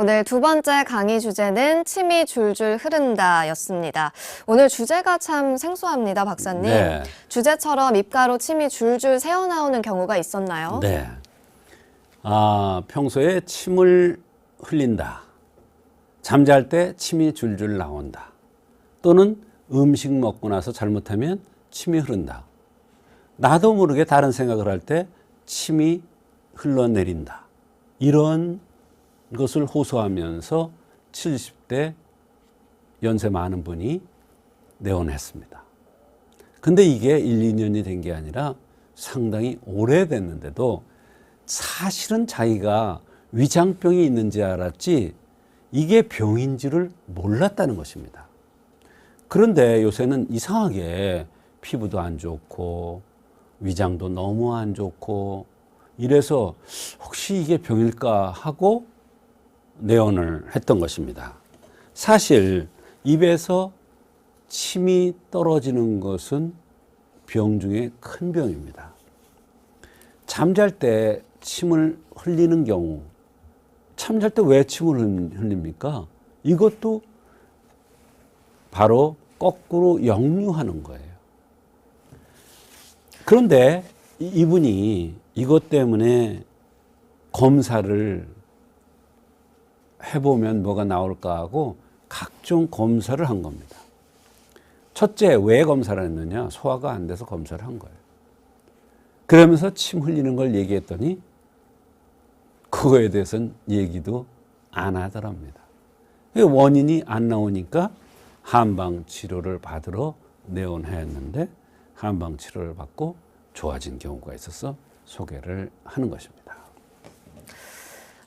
오늘 두 번째 강의 주제는 침이 줄줄 흐른다 였습니다. 오늘 주제가 참 생소합니다, 박사님. 네. 주제처럼 입가로 침이 줄줄 새어나오는 경우가 있었나요? 네. 평소에 침을 흘린다. 잠잘 때 침이 줄줄 나온다. 또는 음식 먹고 나서 잘못하면 침이 흐른다. 나도 모르게 다른 생각을 할 때 침이 흘러내린다. 이런 것을 호소하면서 70대 연세 많은 분이 내원했습니다. 근데 이게 1, 2년이 된 게 아니라 상당히 오래됐는데도 사실은 자기가 위장병이 있는지 알았지 이게 병인지를 몰랐다는 것입니다. 그런데 요새는 이상하게 피부도 안 좋고 위장도 너무 안 좋고 이래서 혹시 이게 병일까 하고 내원을 했던 것입니다. 사실 입에서 침이 떨어지는 것은 병 중에 큰 병입니다. 잠잘 때 침을 흘리는 경우, 잠잘 때 왜 침을 흘립니까? 이것도 바로 거꾸로 역류하는 거예요. 그런데 이분이 이것 때문에 검사를 해보면 뭐가 나올까 하고 각종 검사를 한 겁니다. 첫째, 왜 검사를 했느냐? 소화가 안 돼서 검사를 한 거예요. 그러면서 침 흘리는 걸 얘기했더니 그거에 대해서는 얘기도 안 하더랍니다. 원인이 안 나오니까 한방 치료를 받으러 내원했는데 한방 치료를 받고 좋아진 경우가 있어서 소개를 하는 것입니다.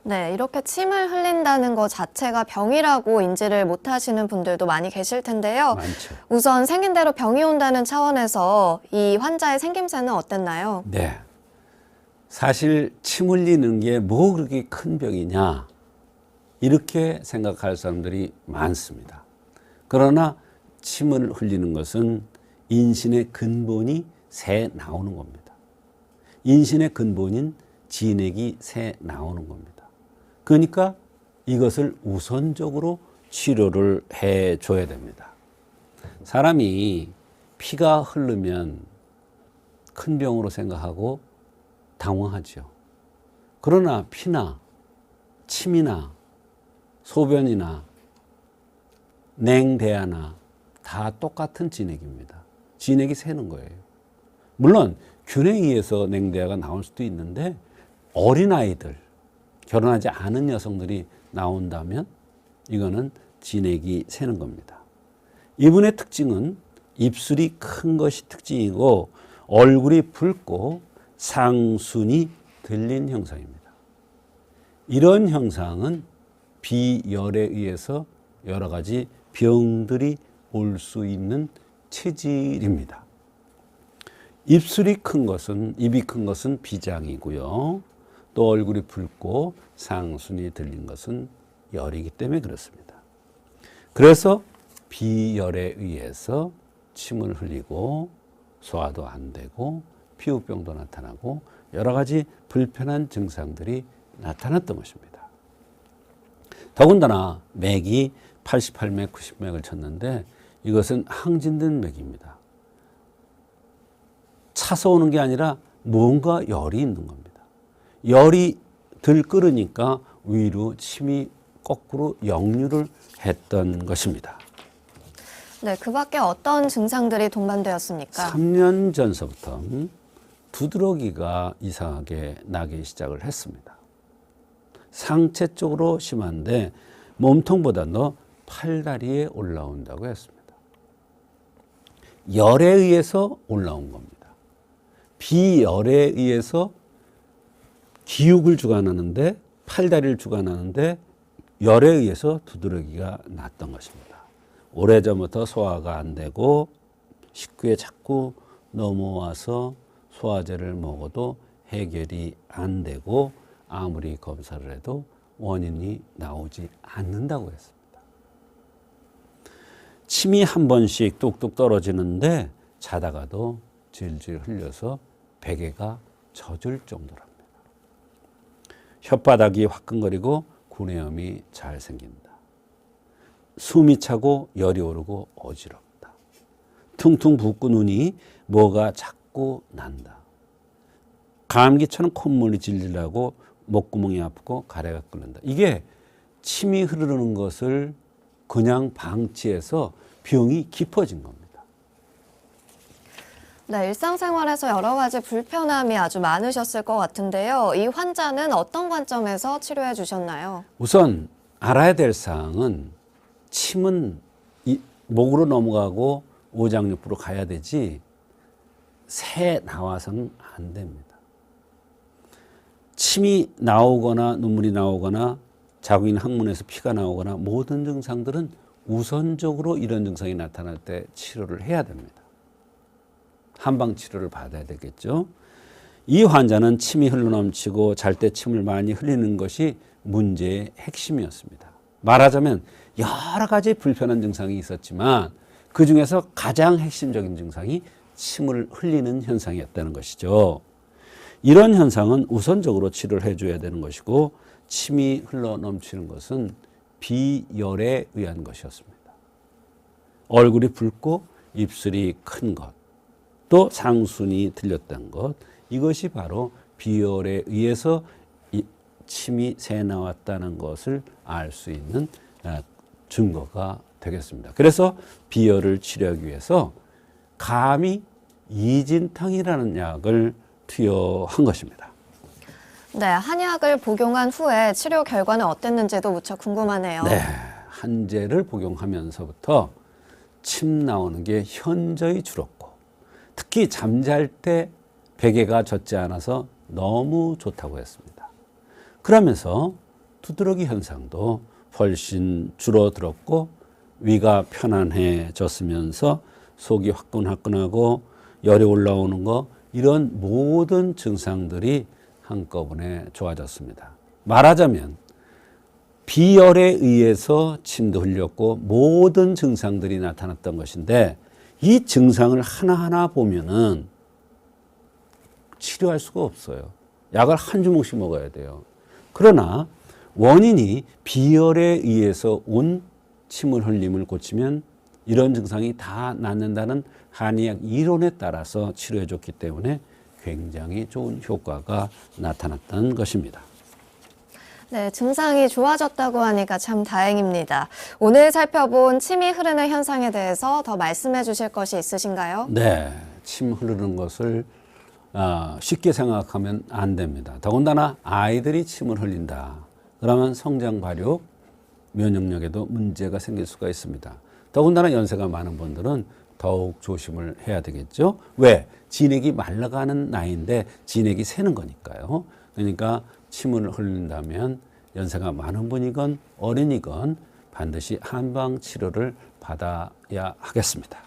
네, 이렇게 침을 흘린다는 것 자체가 병이라고 인지를 못하시는 분들도 많이 계실 텐데요. 많죠. 우선 생긴 대로 병이 온다는 차원에서 이 환자의 생김새는 어땠나요? 네. 사실 침 흘리는 게 뭐 그렇게 큰 병이냐 이렇게 생각할 사람들이 많습니다. 그러나 침을 흘리는 것은 인신의 근본이 새 나오는 겁니다. 인신의 근본인 진액이 새 나오는 겁니다. 그러니까 이것을 우선적으로 치료를 해줘야 됩니다. 사람이 피가 흐르면 큰 병으로 생각하고 당황하죠. 그러나 피나 침이나 소변이나 냉대야나 다 똑같은 진액입니다. 진액이 새는 거예요. 물론 균에 의해서 냉대야가 나올 수도 있는데 어린아이들, 결혼하지 않은 여성들이 나온다면 이거는 진액이 새는 겁니다. 이분의 특징은 입술이 큰 것이 특징이고 얼굴이 붉고 상순이 들린 형상입니다. 이런 형상은 비열에 의해서 여러 가지 병들이 올 수 있는 체질입니다. 입술이 큰 것은, 입이 큰 것은 비장이고요. 또 얼굴이 붉고 상순이 들린 것은 열이기 때문에 그렇습니다. 그래서 비열에 의해서 침을 흘리고 소화도 안 되고 피부병도 나타나고 여러 가지 불편한 증상들이 나타났던 것입니다. 더군다나 맥이 88맥, 90맥을 쳤는데 이것은 항진된 맥입니다. 차서 오는 게 아니라 뭔가 열이 있는 겁니다. 열이 들 끓으니까 위로 침이 거꾸로 역류를 했던 것입니다. 네, 그 밖에 어떤 증상들이 동반되었습니까? 3년 전서부터 두드러기가 이상하게 나기 시작을 했습니다. 상체 쪽으로 심한데 몸통보다 더 팔다리에 올라온다고 했습니다. 열에 의해서 올라온 겁니다. 비열에 의해서 기육을 주관하는데 팔다리를 주관하는데 열에 의해서 두드러기가 났던 것입니다. 오래전부터 소화가 안 되고 식구에 자꾸 넘어와서 소화제를 먹어도 해결이 안 되고 아무리 검사를 해도 원인이 나오지 않는다고 했습니다. 침이 한 번씩 뚝뚝 떨어지는데 자다가도 질질 흘려서 베개가 젖을 정도랍니다. 혓바닥이 화끈거리고 구내염이 잘 생긴다. 숨이 차고 열이 오르고 어지럽다. 퉁퉁 붓고 눈이 뭐가 자꾸 난다. 감기처럼 콧물이 질질 나고 목구멍이 아프고 가래가 끓는다. 이게 침이 흐르는 것을 그냥 방치해서 병이 깊어진 겁니다. 네, 일상생활에서 여러 가지 불편함이 아주 많으셨을 것 같은데요. 이 환자는 어떤 관점에서 치료해 주셨나요? 우선 알아야 될 사항은 침은 목으로 넘어가고 오장육부로 가야 되지 새 나와서는 안 됩니다. 침이 나오거나 눈물이 나오거나 자국인 항문에서 피가 나오거나 모든 증상들은 우선적으로 이런 증상이 나타날 때 치료를 해야 됩니다. 한방 치료를 받아야 되겠죠. 이 환자는 침이 흘러넘치고 잘 때 침을 많이 흘리는 것이 문제의 핵심이었습니다. 말하자면 여러 가지 불편한 증상이 있었지만 그중에서 가장 핵심적인 증상이 침을 흘리는 현상이었다는 것이죠. 이런 현상은 우선적으로 치료를 해줘야 되는 것이고 침이 흘러넘치는 것은 비열에 의한 것이었습니다. 얼굴이 붉고 입술이 큰 것, 또 상순이 들렸던 것, 이것이 바로 비열에 의해서 침이 새 나왔다는 것을 알 수 있는 증거가 되겠습니다. 그래서 비열을 치료하기 위해서 감히 이진탕이라는 약을 투여한 것입니다. 네, 한약을 복용한 후에 치료 결과는 어땠는지도 무척 궁금하네요. 네, 한제를 복용하면서부터 침 나오는 게 현저히 줄었고 특히 잠잘 때 베개가 젖지 않아서 너무 좋다고 했습니다. 그러면서 두드러기 현상도 훨씬 줄어들었고 위가 편안해졌으면서 속이 화끈화끈하고 열이 올라오는 거 이런 모든 증상들이 한꺼번에 좋아졌습니다. 말하자면 비열에 의해서 침도 흘렸고 모든 증상들이 나타났던 것인데 이 증상을 하나하나 보면은 치료할 수가 없어요. 약을 한 주먹씩 먹어야 돼요. 그러나 원인이 비열에 의해서 온 침을 흘림을 고치면 이런 증상이 다 낫는다는 한의학 이론에 따라서 치료해 줬기 때문에 굉장히 좋은 효과가 나타났던 것입니다. 네, 증상이 좋아졌다고 하니까 참 다행입니다. 오늘 살펴본 침이 흐르는 현상에 대해서 더 말씀해 주실 것이 있으신가요? 네, 침 흐르는 것을 쉽게 생각하면 안 됩니다. 더군다나 아이들이 침을 흘린다. 그러면 성장 발육, 면역력에도 문제가 생길 수가 있습니다. 더군다나 연세가 많은 분들은 더욱 조심을 해야 되겠죠. 왜? 진액이 말라가는 나이인데 진액이 새는 거니까요. 그러니까 침을 흘린다면 연세가 많은 분이건 어린이건 반드시 한방 치료를 받아야 하겠습니다.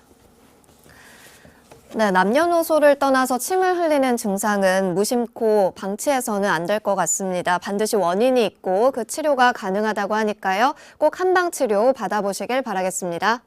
네, 남녀노소를 떠나서 침을 흘리는 증상은 무심코 방치해서는 안 될 것 같습니다. 반드시 원인이 있고 그 치료가 가능하다고 하니까요. 꼭 한방 치료 받아보시길 바라겠습니다.